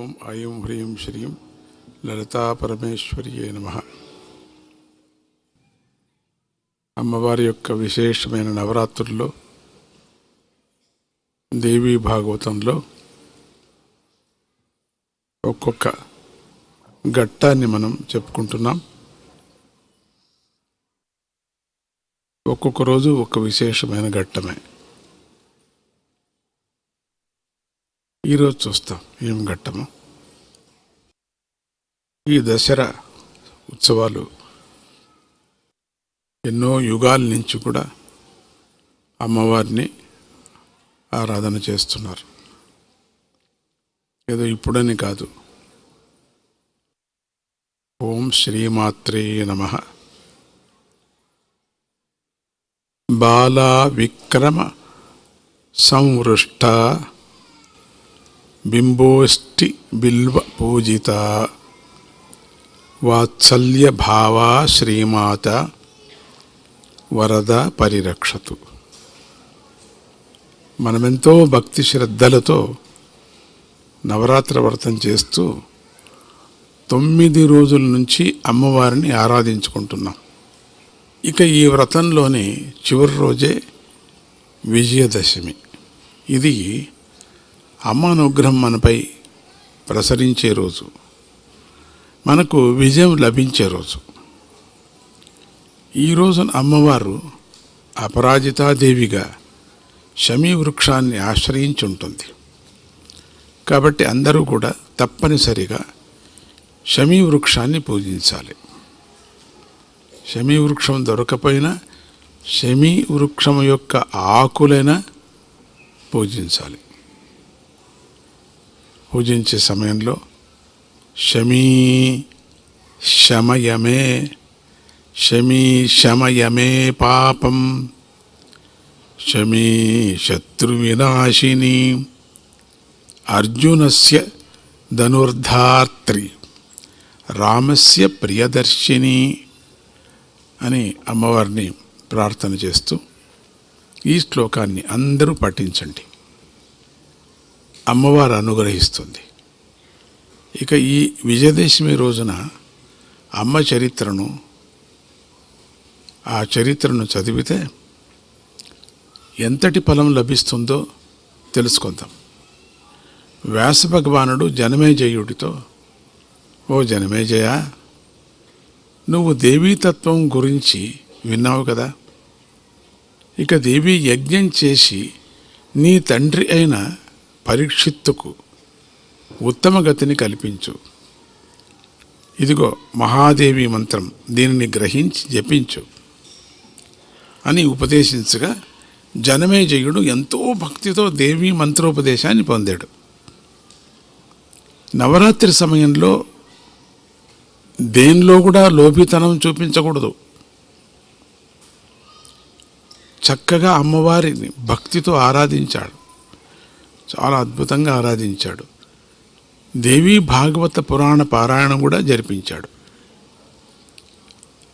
ఓం ఐం హ్రీం శ్రీం లలితా పరమేశ్వర్యే నమః. అమ్మవారి యొక్క విశేషమైన నవరాత్రుల్లో దేవీ భాగవతంలో ఒక్కొక్క ఘట్టాన్ని మనం చెప్పుకుంటున్నాం. ఒక్కొక్క రోజు ఒక విశేషమైన ఘట్టమే. ఈరోజు చూస్తాం ఏం ఘట్టమో. ఈ దసరా ఉత్సవాలు ఎన్నో యుగాల నుంచి కూడా అమ్మవారిని ఆరాధన చేస్తున్నారు. ఏదో ఇప్పుడని కాదు. ఓం శ్రీమాత్రే నమః. బాలా విక్రమ సంవృష్ట బింబోష్టి బిల్వ పూజిత వాత్సల్య భావా శ్రీమాత వరద పరిరక్షతు. మనమెంతో భక్తి శ్రద్ధలతో నవరాత్రి వ్రతం చేస్తూ 9 రోజుల నుంచి అమ్మవారిని ఆరాధించుకుంటున్నాం. ఇక ఈ వ్రతంలోని చివరి రోజే విజయదశమి. ఇది అమ్మ అనుగ్రహం మనపై ప్రసరించే రోజు, మనకు విజయం లభించే రోజు. ఈ రోజున అమ్మవారు అపరాజితాదేవిగా శమీ వృక్షాన్ని ఆశ్రయించి ఉంటుంది. కాబట్టి అందరూ కూడా తప్పనిసరిగా శమీ వృక్షాన్ని పూజించాలి. శమీ వృక్షం దొరకపోయినా శమీ వృక్షం యొక్క ఆకులైనా పూజించాలి. పూజించే సమయంలో శమీ శమయమే, శమీ శమయమే పాపం, శమీ శత్రువినాశిని, అర్జునస్య ధనుర్ధాత్రి, రామస్య ప్రియదర్శిని అని అమ్మవారిని ప్రార్థన చేస్తూ ఈ శ్లోకాన్ని అందరూ పఠించండి. అమ్మవారు అనుగ్రహిస్తుంది. ఇక ఈ విజయదశమి రోజున అమ్మ చరిత్రను, ఆ చరిత్రను చదివితే ఎంతటి ఫలం లభిస్తుందో తెలుసుకుందాం. వ్యాస భగవానుడు జనమేజయుడితో, ఓ జనమేజయ, నువ్వు దేవీతత్వం గురించి విన్నావు కదా. ఇక దేవీ యజ్ఞం చేసి నీ తండ్రి అయిన పరీక్షిత్తుకు ఉత్తమ గతిని కల్పించు. ఇదిగో మహాదేవి మంత్రం, దీనిని గ్రహించి జపించు అని ఉపదేశించగా జనమేజయుడు ఎంతో భక్తితో దేవీ మంత్రోపదేశాన్ని పొందాడు. నవరాత్రి సమయంలో దేనిలో కూడా లోపితనం చూపించకూడదు. చక్కగా అమ్మవారిని భక్తితో ఆరాధించాడు. చాలా అద్భుతంగా ఆరాధించాడు. దేవీ భాగవత పురాణ పారాయణం కూడా జరిపించాడు.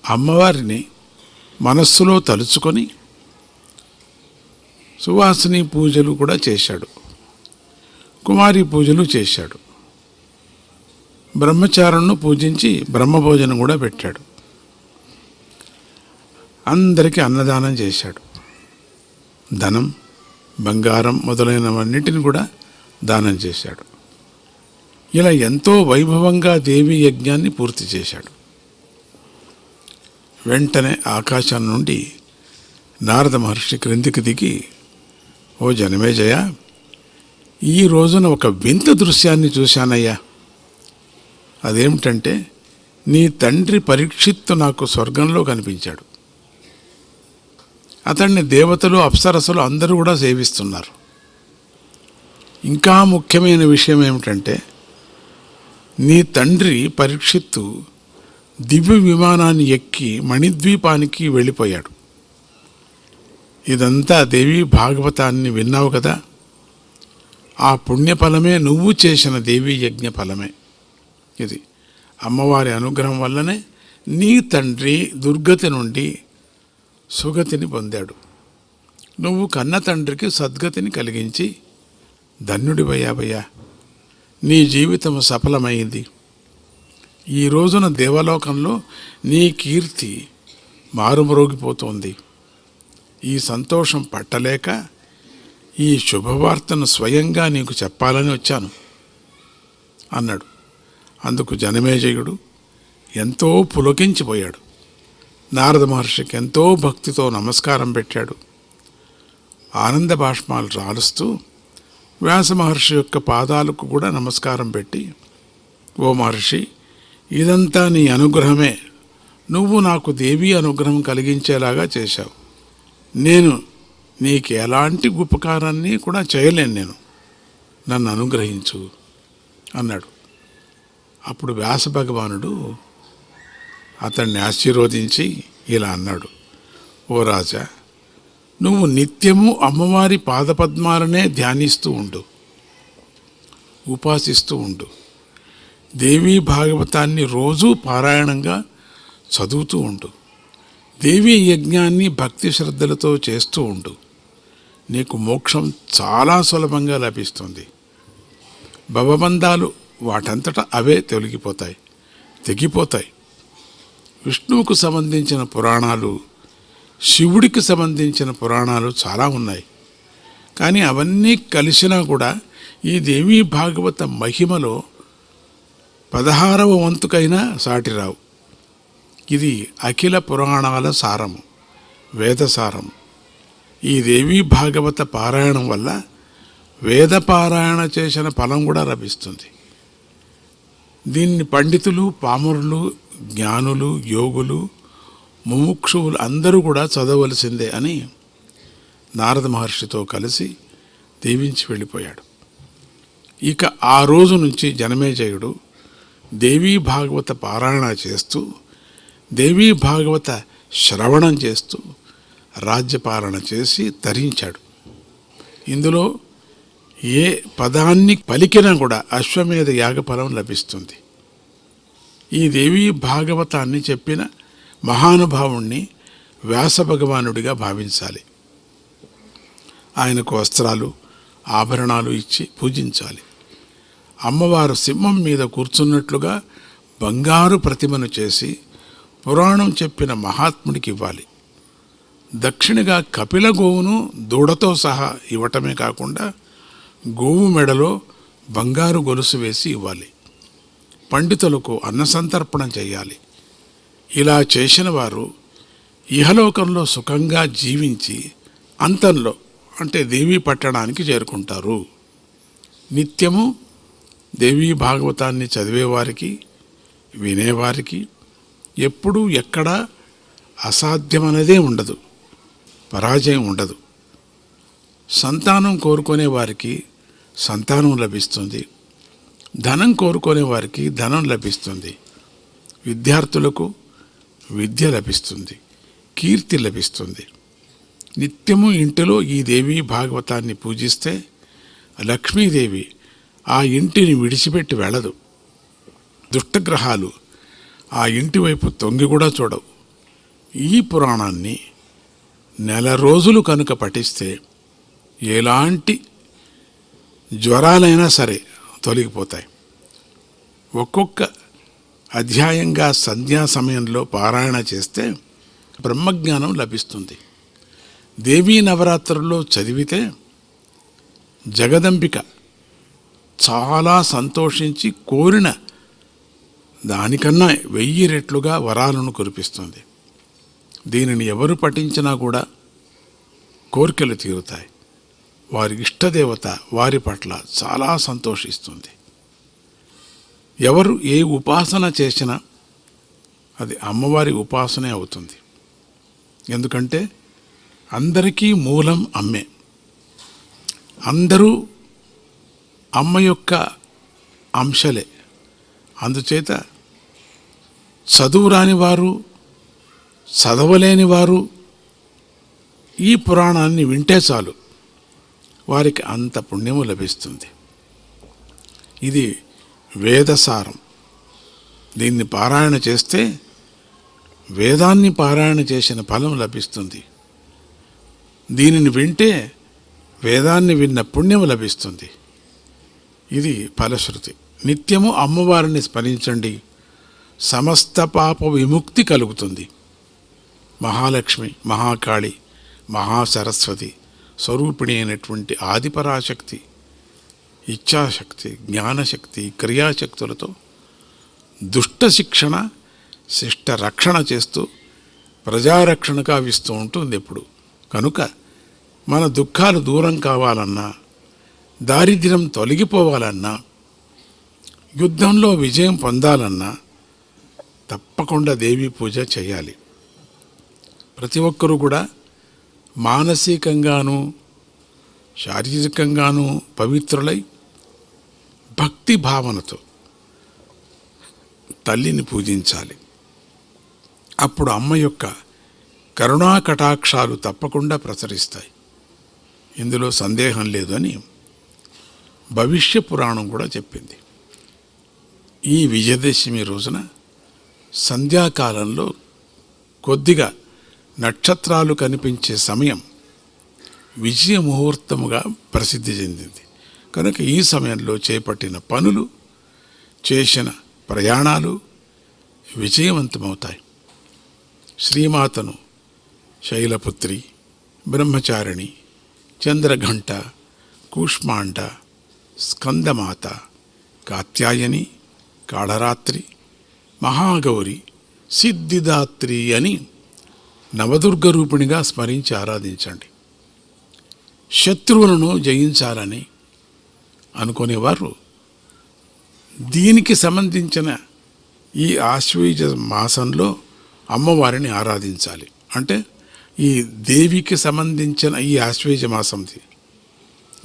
అమ్మవారిని మనస్సులో తలుచుకొని సువాసిని పూజలు కూడా చేశాడు. కుమారి పూజలు చేశాడు. బ్రహ్మచారులను పూజించి బ్రహ్మభోజనం కూడా పెట్టాడు. అందరికీ అన్నదానం చేశాడు. ధనం, బంగారం మొదలైనవన్నిటిని కూడా దానం చేశాడు. ఇలా ఎంతో వైభవంగా దేవీ యజ్ఞాన్ని పూర్తి చేశాడు. వెంటనే ఆకాశం నుండి నారద మహర్షి క్రిందికి దిగి, ఓ జనమేజయ, ఈ రోజున ఒక వింత దృశ్యాన్ని చూశానయ్యా. అదేమిటంటే, నీ తండ్రి పరీక్షిత్తు నాకు స్వర్గంలో కనిపించాడు. అతన్ని దేవతలు, అప్సరసలు అందరూ కూడా సేవిస్తున్నారు. ఇంకా ముఖ్యమైన విషయం ఏమిటంటే, నీ తండ్రి పరీక్షిత్తు దివ్య విమానాన్ని ఎక్కి మణిద్వీపానికి వెళ్ళిపోయాడు. ఇదంతా దేవీ భాగవతాన్ని విన్నావు కదా. ఆ పుణ్యఫలమే నువ్వు చేసిన దేవీ యజ్ఞ ఫలమే. ఇది అమ్మవారి అనుగ్రహం వల్లనే నీ తండ్రి దుర్గతి నుండి సుగతిని పొందాడు. నువ్వు కన్న తండ్రికి సద్గతిని కలిగించి ధన్యుడివయ్యావయ్యా. నీ జీవితం సఫలమైంది. ఈ రోజున దేవలోకంలో నీ కీర్తి మారుమ్రోగిపోతోంది. ఈ సంతోషం పట్టలేక ఈ శుభవార్తను స్వయంగా నీకు చెప్పాలని వచ్చాను అన్నాడు. అందుకు జనమేజయుడు ఎంతో పులకించిపోయాడు. నారద మహర్షికి ఎంతో భక్తితో నమస్కారం పెట్టాడు. ఆనంద బాష్పాలు రాలుస్తూ వ్యాస మహర్షి యొక్క పాదాలకు కూడా నమస్కారం పెట్టి, ఓ మహర్షి, ఇదంతా నీ అనుగ్రహమే. నువ్వు నాకు దేవీ అనుగ్రహం కలిగించేలాగా చేశావు. నేను నీకు ఎలాంటి ఉపకారాన్ని కూడా చేయలేను. నన్ను అనుగ్రహించు అన్నాడు. అప్పుడు వ్యాస భగవానుడు అతన్ని ఆశీర్వదించి ఇలా అన్నాడు, ఓ రాజా, నువ్వు నిత్యము అమ్మవారి పాదపద్మాలనే ధ్యానిస్తూ ఉండు, ఉపాసిస్తూ ఉండు. దేవీ భాగవతాన్ని రోజూ పారాయణంగా చదువుతూ ఉండు. దేవీ యజ్ఞాన్ని భక్తి శ్రద్ధలతో చేస్తూ ఉండు. నీకు మోక్షం చాలా సులభంగా లభిస్తుంది. భవబంధాలు వాటంతటా అవే తెగిపోతాయి. విష్ణువుకు సంబంధించిన పురాణాలు, శివుడికి సంబంధించిన పురాణాలు చాలా ఉన్నాయి. కానీ అవన్నీ కలిసినా కూడా ఈ దేవీ భాగవత మహిమలో 16వ వంతుకైనా సాటిరావు. ఇది అఖిల పురాణాల సారము, వేదసారము. ఈ దేవీ భాగవత పారాయణం వల్ల వేద పారాయణ చేసిన ఫలం కూడా లభిస్తుంది. దీన్ని పండితులు, పామరులు, జ్ఞానులు, యోగులు, ముముక్షువులు అందరూ కూడా చదవలసిందే అని నారద మహర్షితో కలిసి దీవించి వెళ్ళిపోయాడు. ఇక ఆ రోజు నుంచి జనమేజయుడు దేవీ భాగవత పారాయణ చేస్తూ, దేవీ భాగవత శ్రవణం చేస్తూ రాజ్యపాలన చేసి తరించాడు. ఇందులో ఏ పదాన్ని పలికినా కూడా అశ్వమేధ యాగఫలం లభిస్తుంది. ఈ దేవీ భాగవతాన్ని చెప్పిన మహానుభావుణ్ణి వ్యాస భగవానుడిగా భావించాలి. ఆయనకు వస్త్రాలు, ఆభరణాలు ఇచ్చి పూజించాలి. అమ్మవారు సింహం మీద కూర్చున్నట్లుగా బంగారు ప్రతిమను చేసి పురాణం చెప్పిన మహాత్ముడికి ఇవ్వాలి. దక్షిణగా కపిల గోవును దూడతో సహా ఇవ్వటమే కాకుండా గోవు మెడలో బంగారు గొలుసు వేసి ఇవ్వాలి. పండితులకు అన్నసంతర్పణ చేయాలి. ఇలా చేసిన వారు ఇహలోకంలో సుఖంగా జీవించి అంతంలో అంటే దేవీ పట్టణానికి చేరుకుంటారు. నిత్యము దేవీ భాగవతాన్ని చదివేవారికి, వినేవారికి ఎప్పుడూ ఎక్కడా అసాధ్యమనేదే ఉండదు, పరాజయం ఉండదు. సంతానం కోరుకునే వారికి సంతానం లభిస్తుంది. ధనం కోరుకునే వారికి ధనం లభిస్తుంది. విద్యార్థులకు విద్య లభిస్తుంది, కీర్తి లభిస్తుంది. నిత్యము ఇంటిలో ఈ దేవీ భాగవతాన్ని పూజిస్తే లక్ష్మీదేవి ఆ ఇంటిని విడిచిపెట్టి వెళ్ళదు. దుష్టగ్రహాలు ఆ ఇంటి వైపు తొంగి కూడా చూడవు. ఈ పురాణాన్ని నెల రోజులు కనుక పఠిస్తే ఎలాంటి జ్వరాలైనా సరే తొలగిపోతాయి. ఒక్కొక్క అధ్యాయంగా సంధ్యా సమయంలో పారాయణ చేస్తే బ్రహ్మజ్ఞానం లభిస్తుంది. దేవీ నవరాత్రుల్లో చదివితే జగదంబిక చాలా సంతోషించి కోరిన దానికన్నా 1000 రెట్లుగా వరాలను కురిపిస్తుంది. దీనిని ఎవరు పఠించినా కూడా కోరికలు తీరుతాయి. వారి ఇష్టదేవత వారి పట్ల చాలా సంతోషిస్తుంది. ఎవరు ఏ ఉపాసన చేసినా అది అమ్మవారి ఉపాసనే అవుతుంది. ఎందుకంటే అందరికీ మూలం అమ్మే. అందరూ అమ్మ యొక్క అంశలే. అందుచేత చదువు రాని వారు, చదవలేని వారు ఈ పురాణాన్ని వింటే చాలు, వారికి అంత పుణ్యము లభిస్తుంది. ఇది వేదసారం. దీన్ని పారాయణ చేస్తే వేదాన్ని పారాయణ చేసిన ఫలం లభిస్తుంది. దీనిని వింటే వేదాన్ని విన్న పుణ్యము లభిస్తుంది. ఇది ఫలశ్రుతి. నిత్యము అమ్మవారిని స్మరించండి, సమస్త పాప విముక్తి కలుగుతుంది. మహాలక్ష్మి, మహాకాళి, మహాసరస్వతి స్వరూపిణి అయినటువంటి ఆదిపరాశక్తి ఇచ్ఛాశక్తి, జ్ఞానశక్తి, క్రియాశక్తులతో దుష్ట శిక్షణ, శిష్ట రక్షణ చేస్తూ ప్రజారక్షణ కావిస్తూ ఉంటుంది ఎప్పుడు. కనుక మన దుఃఖాలు దూరం కావాలన్నా, దారిద్ర్యం తొలగిపోవాలన్నా, యుద్ధంలో విజయం పొందాలన్నా తప్పకుండా దేవీ పూజ చేయాలి. ప్రతి ఒక్కరూ కూడా మానసికంగాను శారీరకంగాను పవిత్రులై భక్తి భావనతో తల్లిని పూజించాలి. అప్పుడు అమ్మ యొక్క కరుణా కటాక్షాలు తప్పకుండా ప్రసరిస్తాయి. ఇందులో సందేహం లేదు అని భవిష్య పురాణం కూడా చెప్పింది. ఈ విజయదశమి రోజున సంధ్యాకాలంలో కొద్దిగా నక్షత్రాలు కనిపించే సమయం విజయ ముహూర్తముగా ప్రసిద్ధి చెందింది. కనుక ఈ సమయంలో చేపట్టిన పనులు, చేసిన ప్రయాణాలు విజయవంతమవుతాయి. శ్రీమాతను శైలపుత్రి, బ్రహ్మచారిణి, చంద్రఘంట, కూష్మాండ, స్కందమాత, కాత్యాయని, కాళరాత్రి, మహాగౌరి, సిద్ధిదాత్రి అని నవదుర్గ రూపిణిగా స్మరించి ఆరాధించండి. శత్రువులను జయించాలని అనుకునేవారు దీనికి సంబంధించిన ఈ ఆశ్వయుజ మాసంలో అమ్మవారిని ఆరాధించాలి. అంటే ఈ దేవికి సంబంధించిన ఈ ఆశ్వయుజ మాసం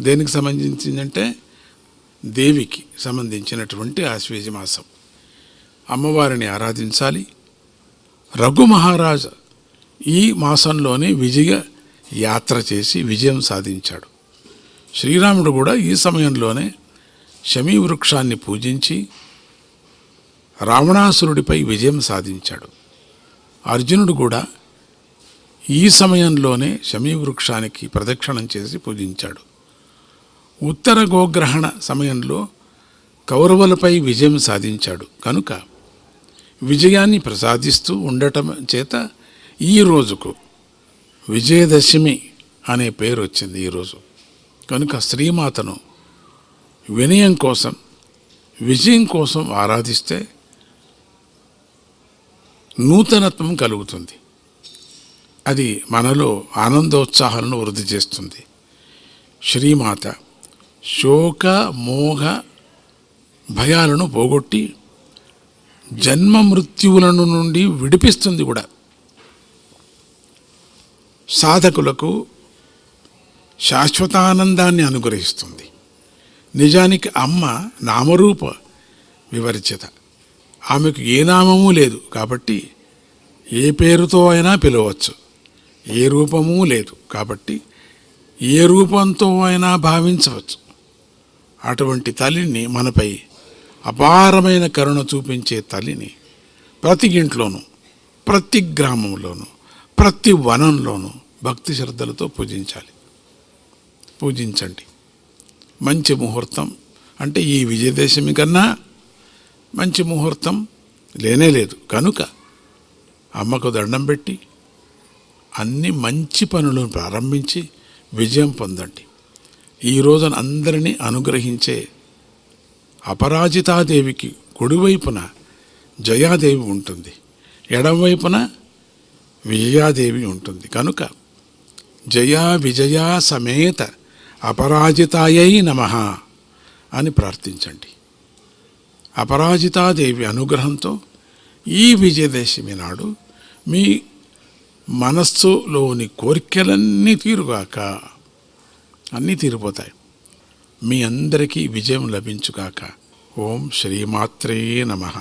దేనికి సంబంధించిందంటే దేవికి సంబంధించినటువంటి ఆశ్వయుజ మాసం. అమ్మవారిని ఆరాధించాలి. రఘు మహారాజు ఈ మాసంలోనే విజయ యాత్ర చేసి విజయం సాధించాడు. శ్రీరాముడు కూడా ఈ సమయంలోనే శమీ వృక్షాన్ని పూజించి రావణాసురుడిపై విజయం సాధించాడు. అర్జునుడు కూడా ఈ సమయంలోనే శమీ వృక్షానికి ప్రదక్షిణం చేసి పూజించాడు. ఉత్తర గోగ్రహణ సమయంలో కౌరవులపై విజయం సాధించాడు. కనుక విజయాన్ని ప్రసాదిస్తూ ఉండటం చేత ఈ రోజుకు విజయదశమి అనే పేరు వచ్చింది ఈరోజు. కనుక శ్రీమాతను వినయం కోసం, విజయం కోసం ఆరాధిస్తే నూతనత్వం కలుగుతుంది. అది మనలో ఆనందోత్సాహాలను వృద్ధి చేస్తుంది. శ్రీమాత శోక మోహ భయాలను పోగొట్టి జన్మ మృత్యువులను నుండి విడిపిస్తుంది కూడా. సాధకులకు శాశ్వతానందాన్ని అనుగ్రహిస్తుంది. నిజానికి అమ్మ నామరూప వివర్జిత. ఆమెకు ఏ నామము లేదు కాబట్టి ఏ పేరుతో అయినా పిలవచ్చు. ఏ రూపము లేదు కాబట్టి ఏ రూపంతో అయినా భావించవచ్చు. అటువంటి తల్లిని, మనపై అపారమైన కరుణ చూపించే తల్లిని ప్రతి ఇంట్లోనూ, ప్రతి గ్రామంలోనూ, ప్రతి వనంలోనూ భక్తి శ్రద్ధలతో పూజించండి. మంచి ముహూర్తం అంటే ఈ విజయదశమి కన్నా మంచి ముహూర్తం లేనేలేదు. కనుక అమ్మకు దండం పెట్టి అన్ని మంచి పనులను ప్రారంభించి విజయం పొందండి. ఈ రోజున అందరినీ అనుగ్రహించే అపరాజితాదేవికి కుడివైపున జయాదేవి ఉంటుంది, ఎడమవైపున విజయాదేవి ఉంటుంది. కనుక జయా విజయా సమేత అపరాజితాయై నమః అని ప్రార్థించండి. అపరాజితాదేవి అనుగ్రహంతో ఈ విజయదశమి నాడు మీ మనస్సులోని కోరికలన్నీ తీరుగాక, అన్నీ తీరిపోతాయి. మీ అందరికీ విజయం లభించుగాక. ఓం శ్రీమాత్రే నమః.